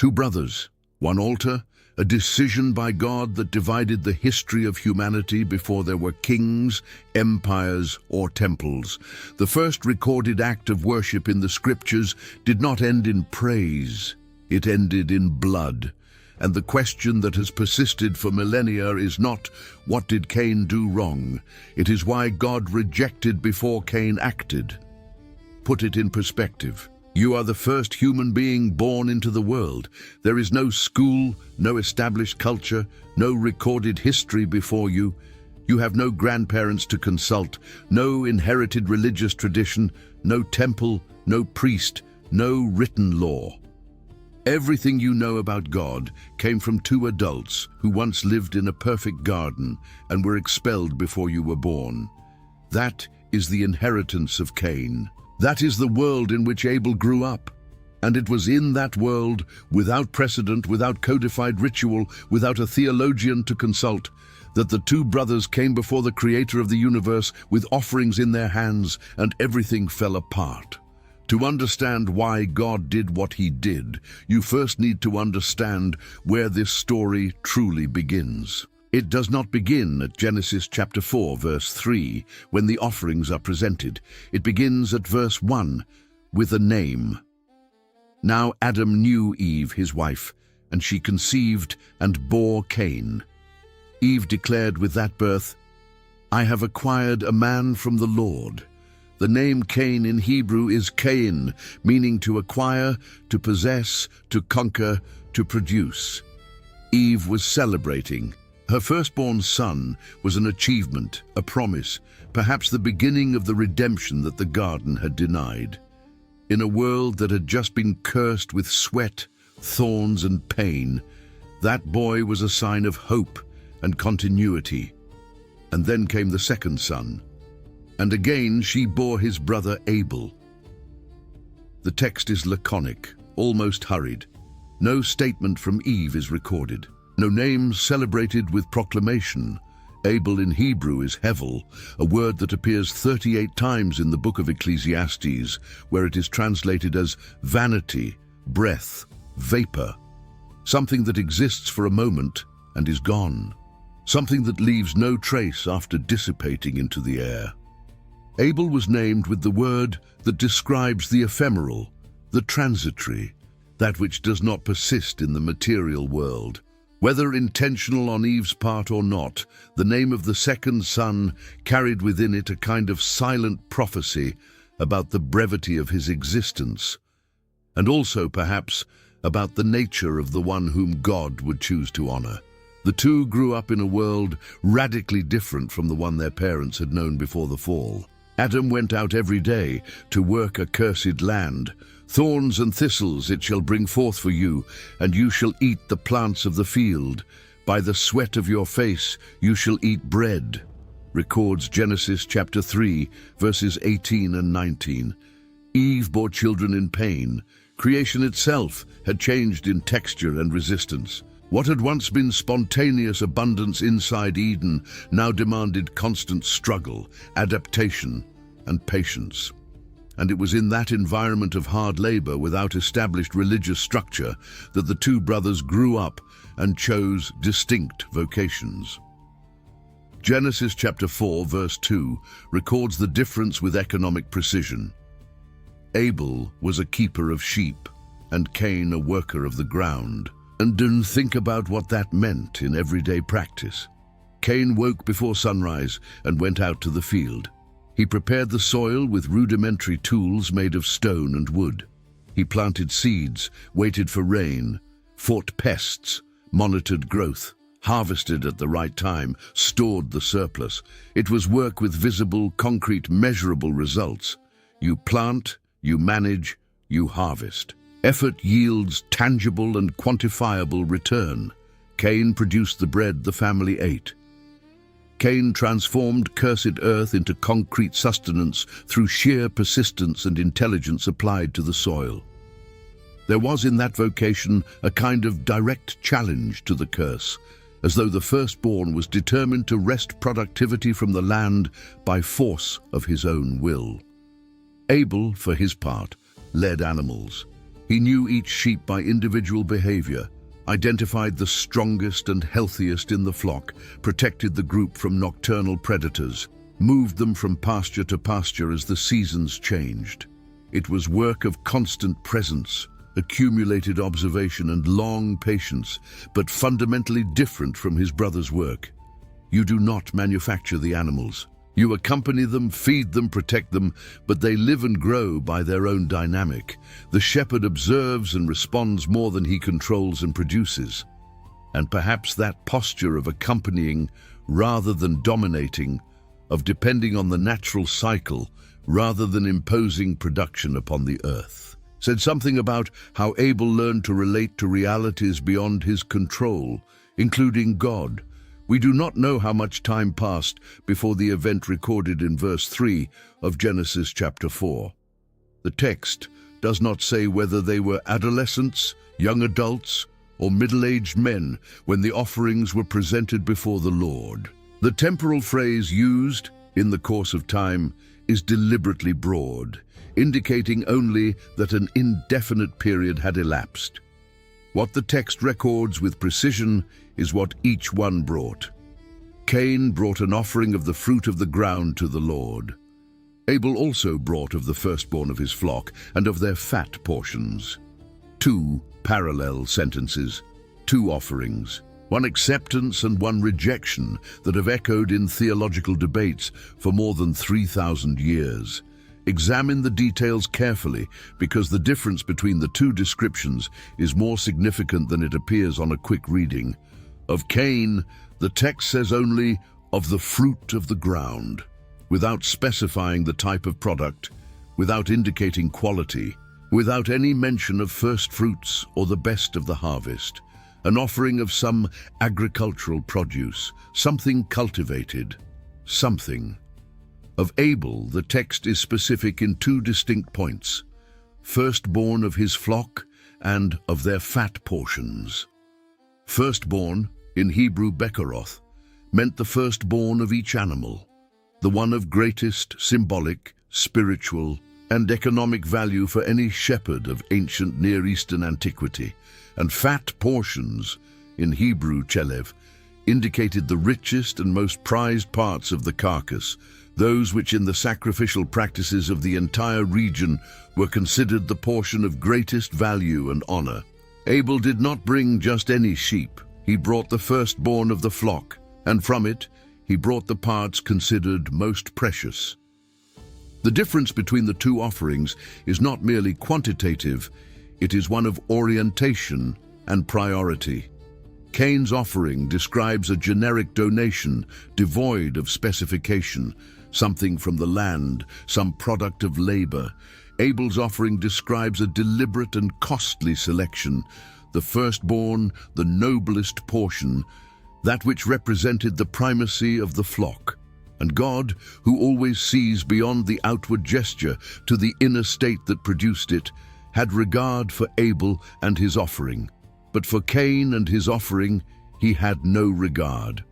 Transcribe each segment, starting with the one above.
Two brothers, one altar, a decision by God that divided the history of humanity before there were kings, empires, or temples. The first recorded act of worship in the scriptures did not end in praise. It ended in blood. And the question that has persisted for millennia is not, what did Cain do wrong? It is why God rejected before Cain acted. Put it in perspective. You are the first human being born into the world. There is no school, no established culture, no recorded history before you. You have no grandparents to consult, no inherited religious tradition, no temple, no priest, no written law. Everything you know about God came from two adults who once lived in a perfect garden and were expelled before you were born. That is the inheritance of Cain. That is the world in which Abel grew up. And it was in that world, without precedent, without codified ritual, without a theologian to consult, that the two brothers came before the Creator of the universe with offerings in their hands, and everything fell apart. To understand why God did what he did, you first need to understand where this story truly begins. It does not begin at Genesis chapter 4, verse 3, when the offerings are presented. It begins at verse 1, with a name. Now Adam knew Eve, his wife, and she conceived and bore Cain. Eve declared with that birth, "I have acquired a man from the Lord." The name Cain in Hebrew is Cain, meaning to acquire, to possess, to conquer, to produce. Eve was celebrating. Her firstborn son was an achievement, a promise, perhaps the beginning of the redemption that the garden had denied. In a world that had just been cursed with sweat, thorns, and pain, that boy was a sign of hope and continuity. And then came the second son. And again she bore his brother Abel. The text is laconic, almost hurried. No statement from Eve is recorded. No name celebrated with proclamation. Abel in Hebrew is Hevel, a word that appears 38 times in the book of Ecclesiastes, where it is translated as vanity, breath, vapor, something that exists for a moment and is gone, something that leaves no trace after dissipating into the air. Abel was named with the word that describes the ephemeral, the transitory, that which does not persist in the material world. Whether intentional on Eve's part or not, the name of the second son carried within it a kind of silent prophecy about the brevity of his existence, and also, perhaps, about the nature of the one whom God would choose to honor. The two grew up in a world radically different from the one their parents had known before the fall. Adam went out every day to work a cursed land. Thorns and thistles it shall bring forth for you, and you shall eat the plants of the field. By the sweat of your face you shall eat bread, records Genesis chapter 3, verses 18 and 19. Eve bore children in pain. Creation itself had changed in texture and resistance. What had once been spontaneous abundance inside Eden now demanded constant struggle, adaptation, and patience. And it was in that environment of hard labor without established religious structure that the two brothers grew up and chose distinct vocations. Genesis chapter 4, verse 2 records the difference with economic precision. Abel was a keeper of sheep, and Cain a worker of the ground. And then think about what that meant in everyday practice. Cain woke before sunrise and went out to the field. He prepared the soil with rudimentary tools made of stone and wood. He planted seeds, waited for rain, fought pests, monitored growth, harvested at the right time, stored the surplus. It was work with visible, concrete, measurable results. You plant, you manage, you harvest. Effort yields tangible and quantifiable return. Cain produced the bread the family ate. Cain transformed cursed earth into concrete sustenance through sheer persistence and intelligence applied to the soil. There was in that vocation a kind of direct challenge to the curse, as though the firstborn was determined to wrest productivity from the land by force of his own will. Abel, for his part, led animals. He knew each sheep by individual behavior, identified the strongest and healthiest in the flock, protected the group from nocturnal predators, moved them from pasture to pasture as the seasons changed. It was work of constant presence, accumulated observation and long patience, but fundamentally different from his brother's work. You do not manufacture the animals. You accompany them, feed them, protect them, but they live and grow by their own dynamic. The shepherd observes and responds more than he controls and produces. And perhaps that posture of accompanying rather than dominating, of depending on the natural cycle rather than imposing production upon the earth, said something about how Abel learned to relate to realities beyond his control, including God. We do not know how much time passed before the event recorded in verse 3 of Genesis chapter 4. The text does not say whether they were adolescents, young adults, or middle-aged men when the offerings were presented before the Lord. The temporal phrase used, in the course of time, is deliberately broad, indicating only that an indefinite period had elapsed. What the text records with precision is what each one brought. Cain brought an offering of the fruit of the ground to the Lord. Abel also brought of the firstborn of his flock and of their fat portions. Two parallel sentences, two offerings, one acceptance and one rejection that have echoed in theological debates for more than 3,000 years. Examine the details carefully, because the difference between the two descriptions is more significant than it appears on a quick reading. Of Cain, the text says only, "of the fruit of the ground," without specifying the type of product, without indicating quality, without any mention of first fruits or the best of the harvest. An offering of some agricultural produce, something cultivated, something. Of Abel, the text is specific in two distinct points: firstborn of his flock and of their fat portions. Firstborn, in Hebrew bekeroth, meant the firstborn of each animal, the one of greatest symbolic, spiritual, and economic value for any shepherd of ancient Near Eastern antiquity. And fat portions, in Hebrew chelev, indicated the richest and most prized parts of the carcass, those which in the sacrificial practices of the entire region were considered the portion of greatest value and honor. Abel did not bring just any sheep. He brought the firstborn of the flock, and from it he brought the parts considered most precious. The difference between the two offerings is not merely quantitative, it is one of orientation and priority. Cain's offering describes a generic donation devoid of specification, something from the land, some product of labor. Abel's offering describes a deliberate and costly selection, the firstborn, the noblest portion, that which represented the primacy of the flock. And God, who always sees beyond the outward gesture to the inner state that produced it, had regard for Abel and his offering. But for Cain and his offering, he had no regard.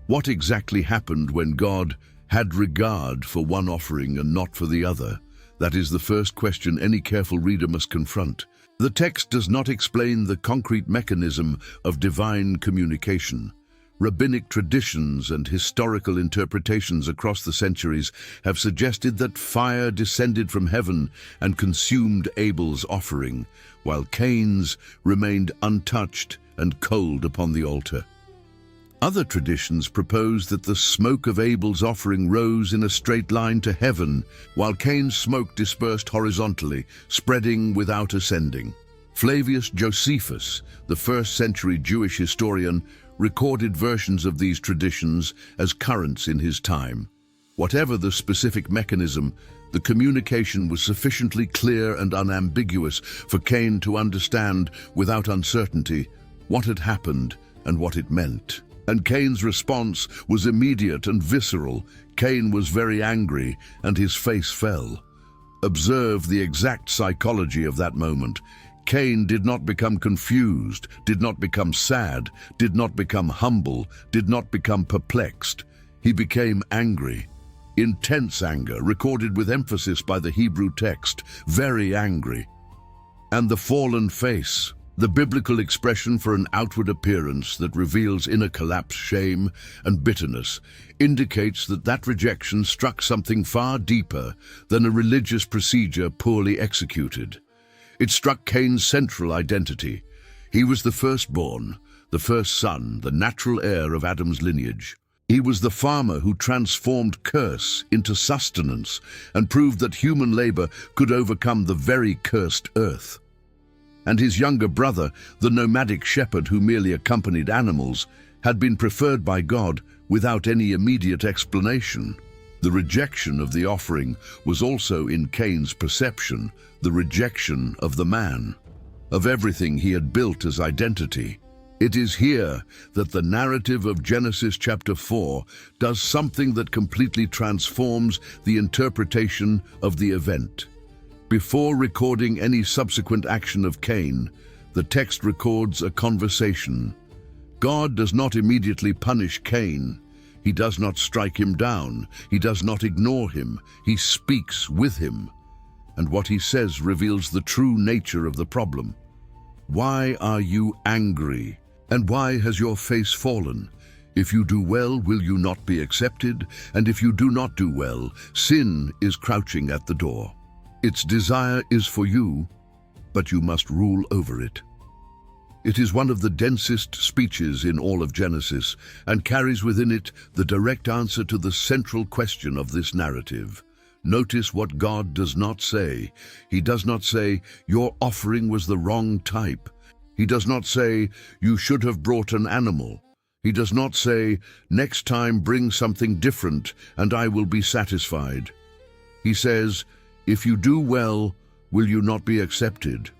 What exactly happened when God had regard for one offering and not for the other? That is the first question any careful reader must confront. The text does not explain the concrete mechanism of divine communication. Rabbinic traditions and historical interpretations across the centuries have suggested that fire descended from heaven and consumed Abel's offering, while Cain's remained untouched and cold upon the altar. Other traditions propose that the smoke of Abel's offering rose in a straight line to heaven, while Cain's smoke dispersed horizontally, spreading without ascending. Flavius Josephus, the first-century Jewish historian, recorded versions of these traditions as currents in his time. Whatever the specific mechanism, the communication was sufficiently clear and unambiguous for Cain to understand without uncertainty what had happened and what it meant. And Cain's response was immediate and visceral. Cain was very angry, and his face fell. Observe the exact psychology of that moment. Cain did not become confused, did not become sad, did not become humble, did not become perplexed. He became angry. Intense anger, recorded with emphasis by the Hebrew text, very angry. And the fallen face, the biblical expression for an outward appearance that reveals inner collapse, shame, and bitterness, indicates that rejection struck something far deeper than a religious procedure poorly executed. It struck Cain's central identity. He was the firstborn, the first son, the natural heir of Adam's lineage. He was the farmer who transformed curse into sustenance and proved that human labor could overcome the very cursed earth. And his younger brother, the nomadic shepherd who merely accompanied animals, had been preferred by God without any immediate explanation. The rejection of the offering was also in Cain's perception, the rejection of the man, of everything he had built as identity. It is here that the narrative of Genesis chapter 4 does something that completely transforms the interpretation of the event. Before recording any subsequent action of Cain, the text records a conversation. God does not immediately punish Cain. He does not strike him down. He does not ignore him. He speaks with him. And what he says reveals the true nature of the problem. Why are you angry? And why has your face fallen? If you do well, will you not be accepted? And if you do not do well, sin is crouching at the door. Its desire is for you, but you must rule over it. It is one of the densest speeches in all of Genesis and carries within it the direct answer to the central question of this narrative. Notice what God does not say. He does not say, "Your offering was the wrong type." He does not say, "You should have brought an animal." He does not say, "Next time bring something different and I will be satisfied." He says, "If you do well, will you not be accepted?"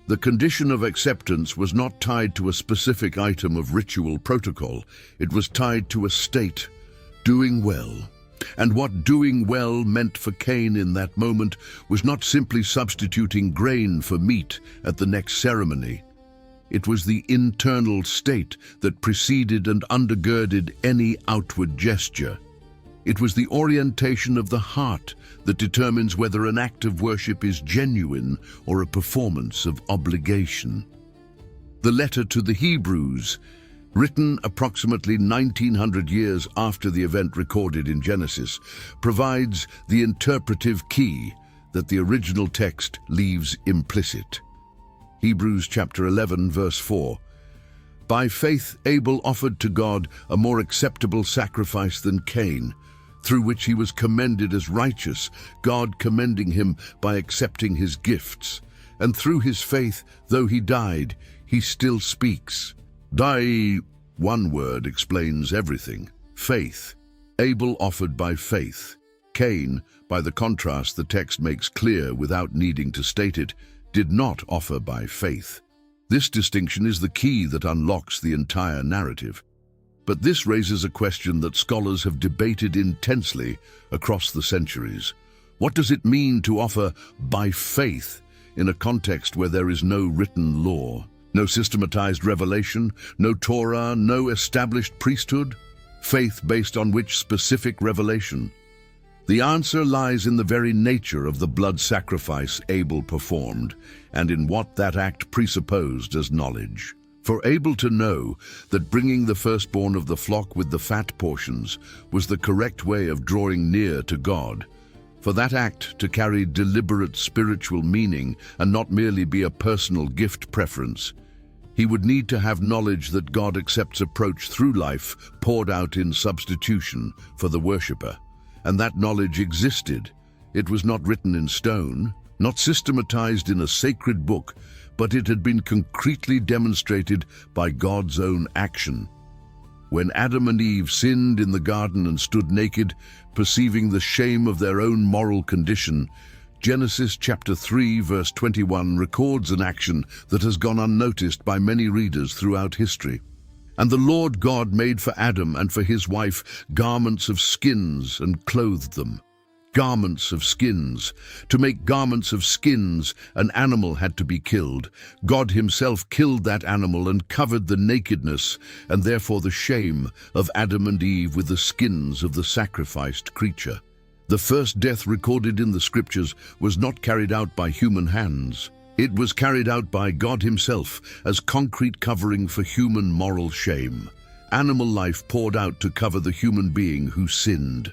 The condition of acceptance was not tied to a specific item of ritual protocol. It was tied to a state, doing well. And what doing well meant for Cain in that moment was not simply substituting grain for meat at the next ceremony. It was the internal state that preceded and undergirded any outward gesture. It was the orientation of the heart that determines whether an act of worship is genuine or a performance of obligation. The letter to the Hebrews, written approximately 1900 years after the event recorded in Genesis, provides the interpretive key that the original text leaves implicit. Hebrews chapter 11, verse 4. By faith Abel offered to God a more acceptable sacrifice than Cain, through which he was commended as righteous, God commending him by accepting his gifts. And through his faith, though he died, he still speaks. Die, one word explains everything. Faith. Abel offered by faith. Cain, by the contrast the text makes clear without needing to state it, did not offer by faith. This distinction is the key that unlocks the entire narrative. But this raises a question that scholars have debated intensely across the centuries. What does it mean to offer by faith in a context where there is no written law? No systematized revelation, no Torah, no established priesthood? Faith based on which specific revelation? The answer lies in the very nature of the blood sacrifice Abel performed, and in what that act presupposed as knowledge. For Abel to know that bringing the firstborn of the flock with the fat portions was the correct way of drawing near to God, for that act to carry deliberate spiritual meaning and not merely be a personal gift preference, he would need to have knowledge that God accepts approach through life poured out in substitution for the worshipper. And that knowledge existed. It was not written in stone, not systematized in a sacred book, but it had been concretely demonstrated by God's own action. When Adam and Eve sinned in the garden and stood naked, perceiving the shame of their own moral condition, Genesis chapter 3 verse 21 records an action that has gone unnoticed by many readers throughout history. And the Lord God made for Adam and for his wife garments of skins and clothed them. Garments of skins. To make garments of skins, an animal had to be killed. God himself killed that animal and covered the nakedness and therefore the shame of Adam and Eve with the skins of the sacrificed creature. The first death recorded in the scriptures was not carried out by human hands. It was carried out by God himself as concrete covering for human moral shame. Animal life poured out to cover the human being who sinned.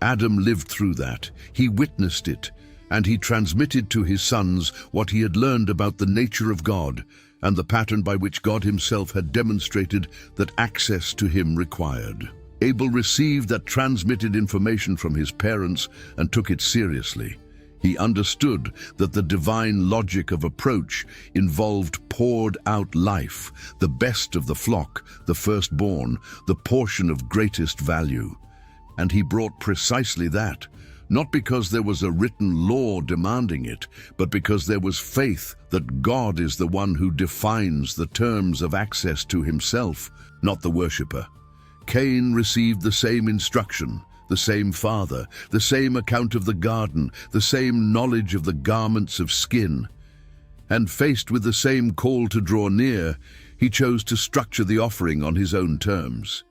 Adam lived through that. He witnessed it, and he transmitted to his sons what he had learned about the nature of God and the pattern by which God himself had demonstrated that access to him required. Abel received that transmitted information from his parents and took it seriously. He understood that the divine logic of approach involved poured out life, the best of the flock, the firstborn, the portion of greatest value. And he brought precisely that, not because there was a written law demanding it, but because there was faith that God is the one who defines the terms of access to himself, not the worshipper. Cain received the same instruction, the same father, the same account of the garden, the same knowledge of the garments of skin. And faced with the same call to draw near, he chose to structure the offering on his own terms.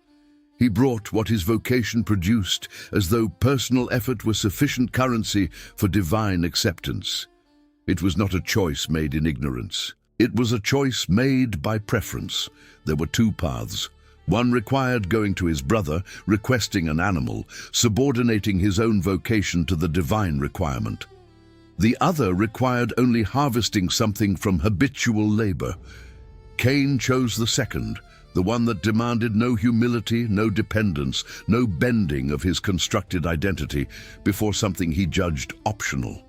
He brought what his vocation produced as though personal effort were sufficient currency for divine acceptance. It was not a choice made in ignorance. It was a choice made by preference. There were two paths. One required going to his brother, requesting an animal, subordinating his own vocation to the divine requirement. The other required only harvesting something from habitual labor. Cain chose the second, the one that demanded no humility, no dependence, no bending of his constructed identity before something he judged optional.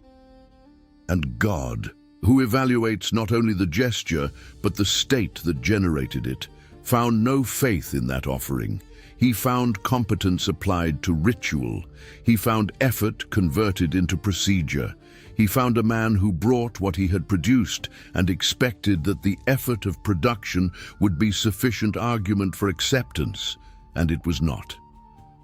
And God, who evaluates not only the gesture, but the state that generated it, found no faith in that offering. He found competence applied to ritual. He found effort converted into procedure. He found a man who brought what he had produced and expected that the effort of production would be sufficient argument for acceptance, and it was not.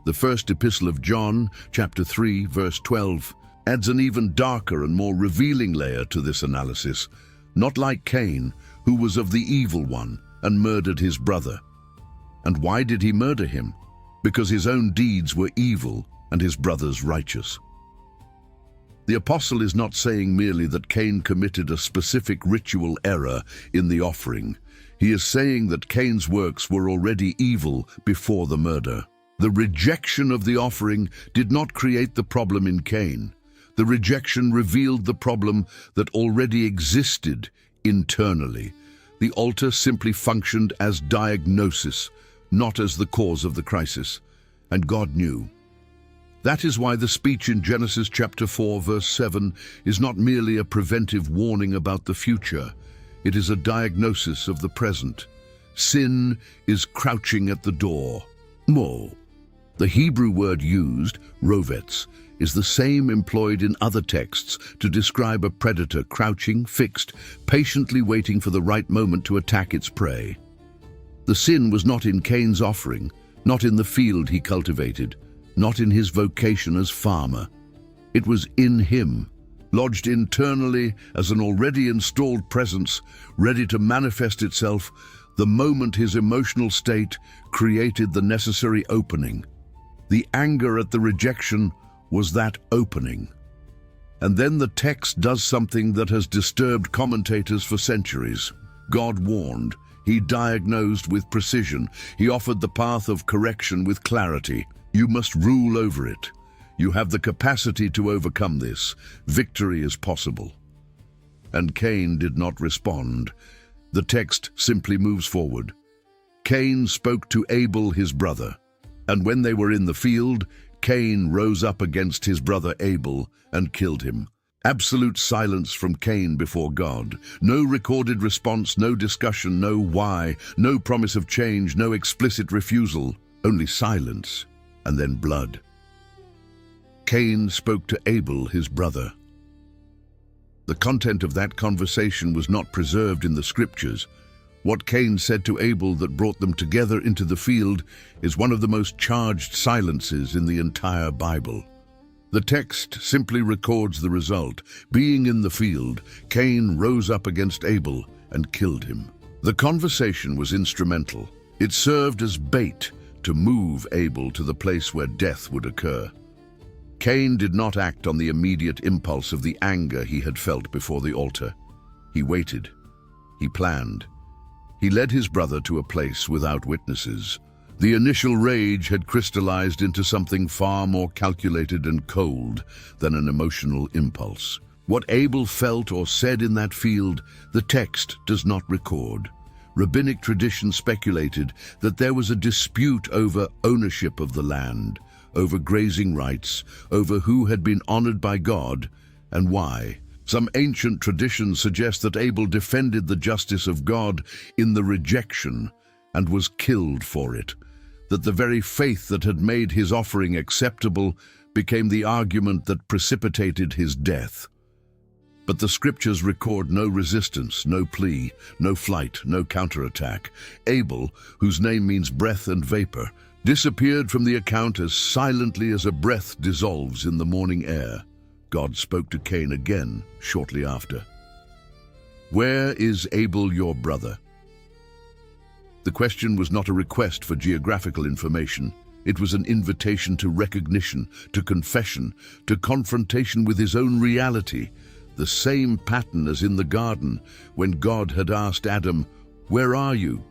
The first epistle of John, chapter 3, verse 12, adds an even darker and more revealing layer to this analysis. Not like Cain, who was of the evil one, and murdered his brother. And why did he murder him? Because his own deeds were evil and his brother's righteous. The apostle is not saying merely that Cain committed a specific ritual error in the offering. He is saying that Cain's works were already evil before the murder. The rejection of the offering did not create the problem in Cain. The rejection revealed the problem that already existed internally. The altar simply functioned as diagnosis, not as the cause of the crisis, and God knew. That is why the speech in Genesis chapter 4, verse 7 is not merely a preventive warning about the future. It is a diagnosis of the present. Sin is crouching at the door. Mo. The Hebrew word used, rovetz, is the same employed in other texts to describe a predator crouching, fixed, patiently waiting for the right moment to attack its prey. The sin was not in Cain's offering, not in the field he cultivated, not in his vocation as farmer. It was in him, lodged internally as an already installed presence, ready to manifest itself the moment his emotional state created the necessary opening. The anger at the rejection was that opening. And then the text does something that has disturbed commentators for centuries. God warned. He diagnosed with precision. He offered the path of correction with clarity. You must rule over it. You have the capacity to overcome this. Victory is possible. And Cain did not respond. The text simply moves forward. Cain spoke to Abel, his brother, and when they were in the field, Cain rose up against his brother Abel and killed him. Absolute silence from Cain before God. No recorded response, no discussion, no why, no promise of change, no explicit refusal, only silence, and then blood. Cain spoke to Abel, his brother. The content of that conversation was not preserved in the scriptures. What Cain said to Abel that brought them together into the field is one of the most charged silences in the entire Bible. The text simply records the result. Being in the field, Cain rose up against Abel and killed him. The conversation was instrumental. It served as bait to move Abel to the place where death would occur. Cain did not act on the immediate impulse of the anger he had felt before the altar. He waited. He planned. He led his brother to a place without witnesses. The initial rage had crystallized into something far more calculated and cold than an emotional impulse. What Abel felt or said in that field, the text does not record. Rabbinic tradition speculated that there was a dispute over ownership of the land, over grazing rights, over who had been honored by God, and why. Some ancient traditions suggest that Abel defended the justice of God in the rejection and was killed for it, that the very faith that had made his offering acceptable became the argument that precipitated his death. But the scriptures record no resistance, no plea, no flight, no counterattack. Abel, whose name means breath and vapor, disappeared from the account as silently as a breath dissolves in the morning air. God spoke to Cain again shortly after. "Where is Abel your brother?" The question was not a request for geographical information. It was an invitation to recognition, to confession, to confrontation with his own reality. The same pattern as in the garden, when God had asked Adam, "Where are you?"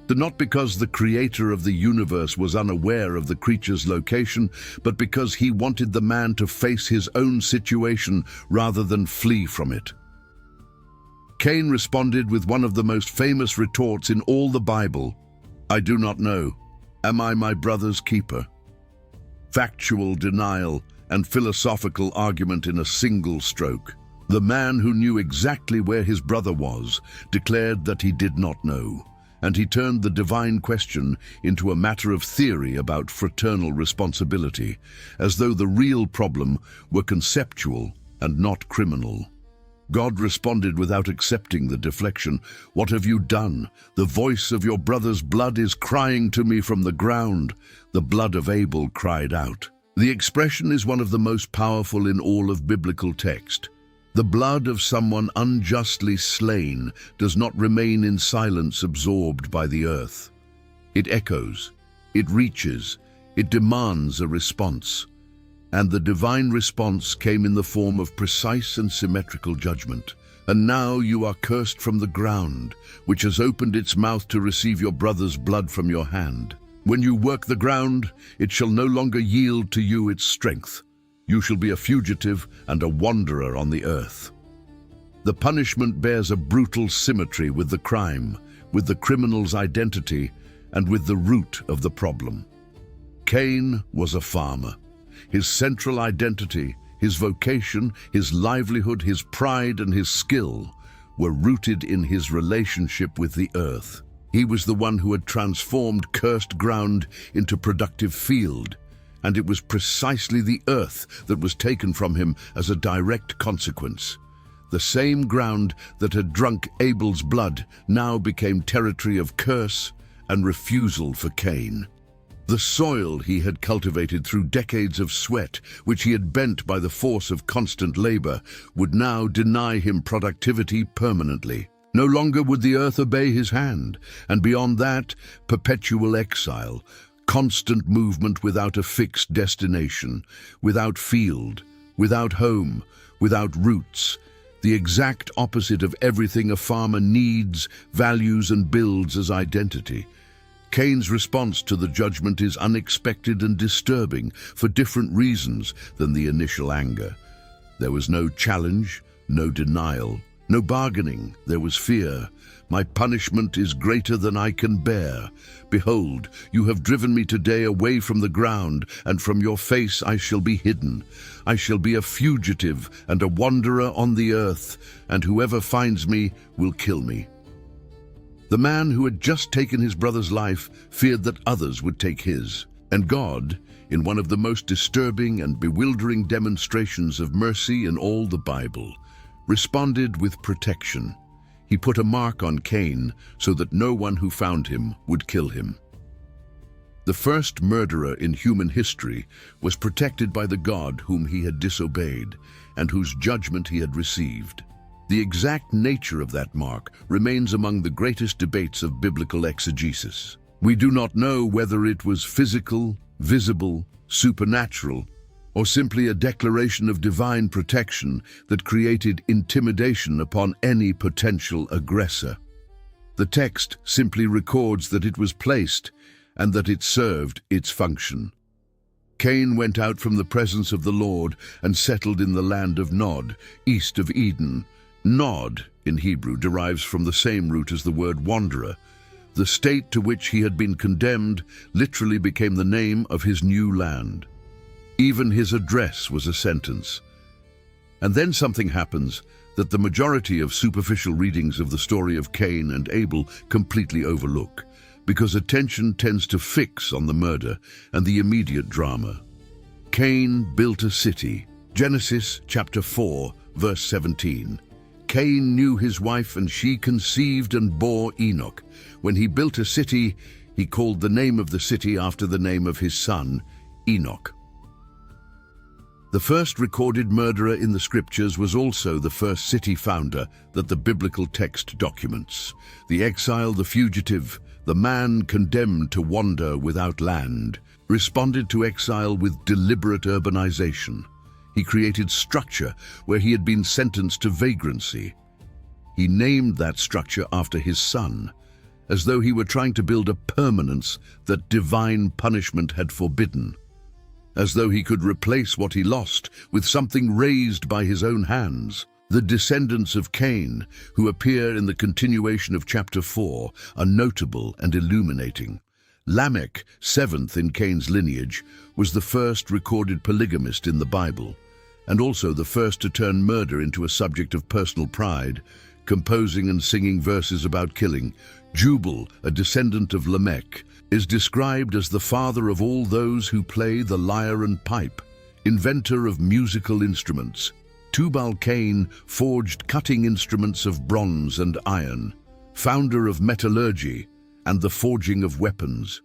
Not because the creator of the universe was unaware of the creature's location, but because he wanted the man to face his own situation rather than flee from it. Cain responded with one of the most famous retorts in all the Bible, "I do not know. Am I my brother's keeper?" Factual denial and philosophical argument in a single stroke. The man who knew exactly where his brother was declared that he did not know, and he turned the divine question into a matter of theory about fraternal responsibility, as though the real problem were conceptual and not criminal. God responded without accepting the deflection. "What have you done? The voice of your brother's blood is crying to me from the ground." The blood of Abel cried out. The expression is one of the most powerful in all of biblical text. The blood of someone unjustly slain does not remain in silence, absorbed by the earth. It echoes, it reaches, it demands a response. And the divine response came in the form of precise and symmetrical judgment. "And now you are cursed from the ground, which has opened its mouth to receive your brother's blood from your hand. When you work the ground, it shall no longer yield to you its strength. You shall be a fugitive and a wanderer on the earth." The punishment bears a brutal symmetry with the crime, with the criminal's identity, and with the root of the problem. Cain was a farmer. His central identity, his vocation, his livelihood, his pride, and his skill were rooted in his relationship with the earth. He was the one who had transformed cursed ground into productive field, and it was precisely the earth that was taken from him as a direct consequence. The same ground that had drunk Abel's blood now became territory of curse and refusal for Cain. The soil he had cultivated through decades of sweat, which he had bent by the force of constant labor, would now deny him productivity permanently. No longer would the earth obey his hand, and beyond that, perpetual exile, constant movement without a fixed destination, without field, without home, without roots, the exact opposite of everything a farmer needs, values, and builds as identity. Cain's response to the judgment is unexpected and disturbing for different reasons than the initial anger. There was no challenge, no denial, no bargaining. There was fear. "My punishment is greater than I can bear. Behold, you have driven me today away from the ground, and from your face I shall be hidden. I shall be a fugitive and a wanderer on the earth, and whoever finds me will kill me." The man who had just taken his brother's life feared that others would take his. And God, in one of the most disturbing and bewildering demonstrations of mercy in all the Bible, responded with protection. He put a mark on Cain so that no one who found him would kill him. The first murderer in human history was protected by the God whom he had disobeyed and whose judgment he had received. The exact nature of that mark remains among the greatest debates of biblical exegesis. We do not know whether it was physical, visible, supernatural, or simply a declaration of divine protection that created intimidation upon any potential aggressor. The text simply records that it was placed and that it served its function. Cain went out from the presence of the Lord and settled in the land of Nod, east of Eden. Nod, in Hebrew, derives from the same root as the word wanderer. The state to which he had been condemned literally became the name of his new land. Even his address was a sentence. And then something happens that the majority of superficial readings of the story of Cain and Abel completely overlook, because attention tends to fix on the murder and the immediate drama. Cain built a city. Genesis chapter 4, verse 17. Cain knew his wife, and she conceived and bore Enoch. When he built a city, he called the name of the city after the name of his son, Enoch. The first recorded murderer in the scriptures was also the first city founder that the biblical text documents. The exile, the fugitive, the man condemned to wander without land, responded to exile with deliberate urbanization. He created structure where he had been sentenced to vagrancy. He named that structure after his son, as though he were trying to build a permanence that divine punishment had forbidden, as though he could replace what he lost with something raised by his own hands. The descendants of Cain, who appear in the continuation of chapter 4, are notable and illuminating. Lamech, seventh in Cain's lineage, was the first recorded polygamist in the Bible, and also the first to turn murder into a subject of personal pride, composing and singing verses about killing. Jubal, a descendant of Lamech, is described as the father of all those who play the lyre and pipe, inventor of musical instruments. Tubal-Cain forged cutting instruments of bronze and iron, founder of metallurgy and the forging of weapons.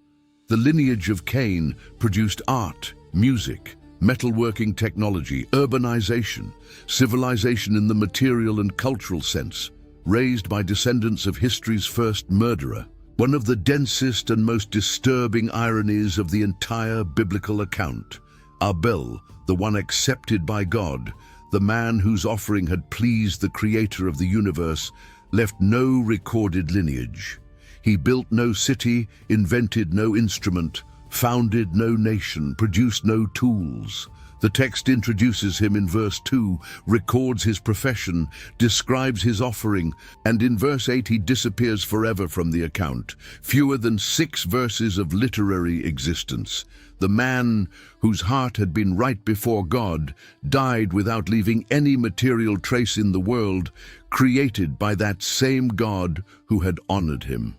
The lineage of Cain produced art, music, metalworking technology, urbanization, civilization in the material and cultural sense, raised by descendants of history's first murderer. One of the densest and most disturbing ironies of the entire biblical account, Abel, the one accepted by God, the man whose offering had pleased the creator of the universe, left no recorded lineage. He built no city, invented no instrument, founded no nation, produced no tools. The text introduces him in verse 2, records his profession, describes his offering, and in verse 8 he disappears forever from the account. Fewer than 6 verses of literary existence. The man whose heart had been right before God died without leaving any material trace in the world, created by that same God who had honored him.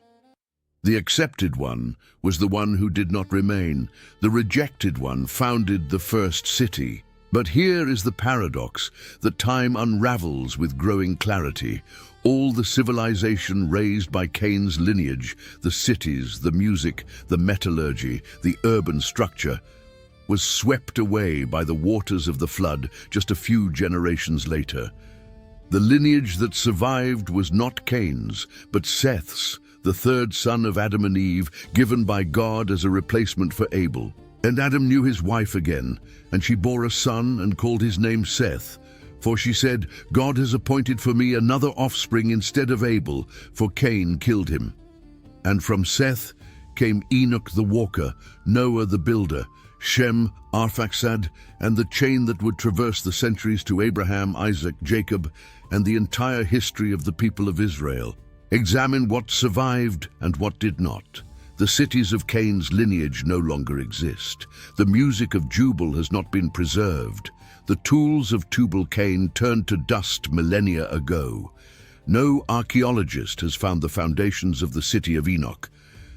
The accepted one was the one who did not remain. The rejected one founded the first city. But here is the paradox that time unravels with growing clarity. All the civilization raised by Cain's lineage, the cities, the music, the metallurgy, the urban structure, was swept away by the waters of the flood just a few generations later. The lineage that survived was not Cain's, but Seth's, the third son of Adam and Eve, given by God as a replacement for Abel. And Adam knew his wife again, and she bore a son and called his name Seth. For she said, God has appointed for me another offspring instead of Abel, for Cain killed him. And from Seth came Enoch the walker, Noah the builder, Shem, Arphaxad, and the chain that would traverse the centuries to Abraham, Isaac, Jacob, and the entire history of the people of Israel. Examine what survived and what did not. The cities of Cain's lineage no longer exist. The music of Jubal has not been preserved. The tools of Tubal-Cain turned to dust millennia ago. No archaeologist has found the foundations of the city of Enoch.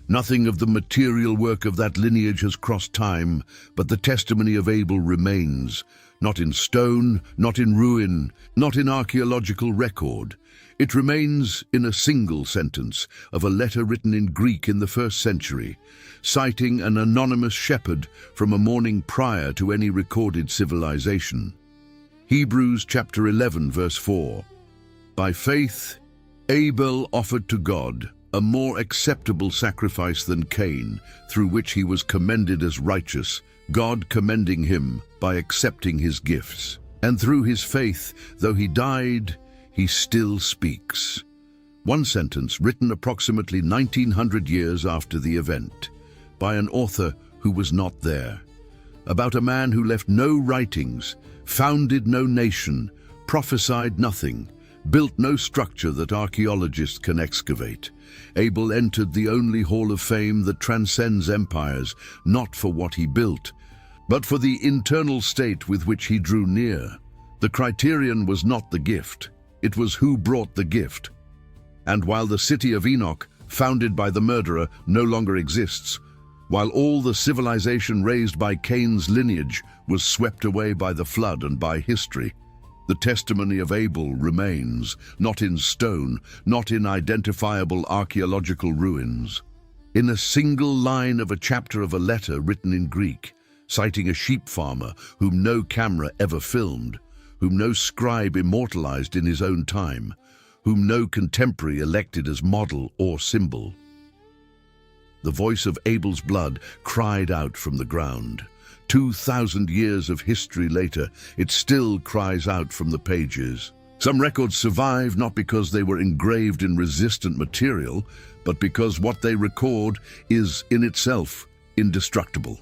Nothing of the material work of that lineage has crossed time, but the testimony of Abel remains, not in stone, not in ruin, not in archaeological record. It remains in a single sentence of a letter written in Greek in the 1st century, citing an anonymous shepherd from a morning prior to any recorded civilization. Hebrews chapter 11, verse 4. By faith, Abel offered to God a more acceptable sacrifice than Cain, through which he was commended as righteous, God commending him by accepting his gifts. And through his faith, though he died, he still speaks. One sentence written approximately 1900 years after the event, by an author who was not there, about a man who left no writings, founded no nation, prophesied nothing, built no structure that archaeologists can excavate. Abel entered the only hall of fame that transcends empires, not for what he built, but for the internal state with which he drew near. The criterion was not the gift, it was who brought the gift. And while the city of Enoch, founded by the murderer, no longer exists, while all the civilization raised by Cain's lineage was swept away by the flood and by history, the testimony of Abel remains, not in stone, not in identifiable archaeological ruins. In a single line of a chapter of a letter written in Greek, citing a sheep farmer whom no camera ever filmed, whom no scribe immortalized in his own time, whom no contemporary elected as model or symbol. The voice of Abel's blood cried out from the ground. 2,000 years of history later, it still cries out from the pages. Some records survive not because they were engraved in resistant material, but because what they record is in itself indestructible.